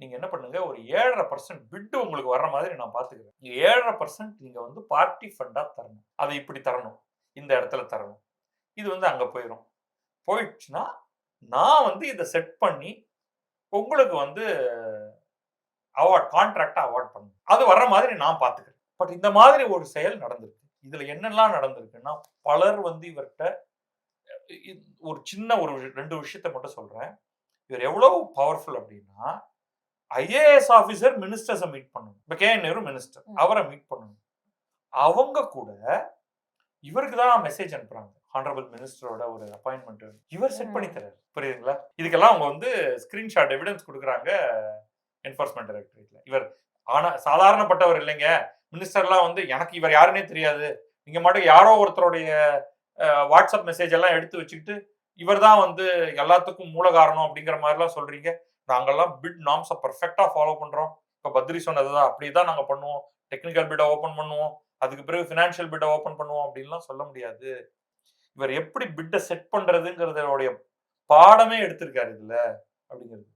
நீங்க என்ன பண்ணுங்க, ஒரு 7.5% பிட் உங்களுக்கு வர்ற மாதிரி நான் பார்த்துக்கிறேன். 7.5% நீங்க வந்து பார்ட்டி ஃபண்டா தரணும். அத இப்படி தரணும். இந்த இடத்துல தரணும். இது வந்து அங்க போயிரும். போயிடுச்சுன்னா, நான் வந்து இத செட் பண்ணி, உங்களுக்கு வந்து கான்ட்ராக்ட்ட அவார்ட் பண்ணணும். அது வர்ற மாதிரி நான் பார்த்துக்கிறேன். பட் இந்த மாதிரி ஒரு செயல் நடந்திருக்கு. இதுல என்னெல்லாம் நடந்திருக்குன்னா, பலர் வந்து இவர்ட்ட ஒரு சின்ன ஒரு 2 விஷயத்த மட்டும் சொல்றேன். இவர் எவ்வளவு பவர்ஃபுல் அப்டின்னா, ஐஏஎஸ் ஆபிசர் மினிஸ்டர்ஸ மீட் பண்ணணும். இப்ப கே.என். நேரு மினிஸ்டர். அவர மீட் பண்ணணும். அவங்க கூட இவருக்கு தான் மெசேஜ் அனுப்புறாங்க. ஹானரபிள் மினிஸ்டரோட ஒரு அப்பாயின்ட்மென்ட் இவர் செட் பண்ணி தராரு. புரியுதுங்களா? இதுக்கெல்லாம் அவங்க வந்து ஸ்கிரீன்ஷாட் எவிடன்ஸ் குடுக்குறாங்க என்ஃபோர்ஸ்மென்ட் டைரக்டரேட்ல. இவர் ஆனா சாதாரணப்பட்டவர் இல்லைங்க. மினிஸ்டர்லாம் வந்து எனக்கு இவர் யாருன்னே தெரியாது. நீங்க மாட்டுக்கு யாரோ ஒருத்தருடைய வாட்ஸ்அப் மெசேஜ் எல்லாம் எடுத்து வச்சுக்கிட்டு, இவர் தான் வந்து எல்லாத்துக்கும் மூல காரணம் அப்படிங்கிற மாரிலாம் சொல்றீங்க. நாங்கலாம் பிட் நார்ம்ஸ பெர்ஃபெக்ட்டா ஃபாலோ பண்றோம். இப்ப பத்ரி சொன்னது தான். அப்படி தான் நாங்க பண்ணுவோம். டெக்னிக்கல் பிட்ட ஓப்பன் பண்ணுவோம். அதுக்கு பிறகு பினான்சியல் பிட்ட ஓப்பன் பண்ணுவோம் அப்படின்லாம் சொல்ல முடியாது. இவர் எப்படி பிட்ட செட் பண்றதுங்கிறதோடைய பாடமே எடுத்திருக்காரு இதுல அப்படிங்கிறது.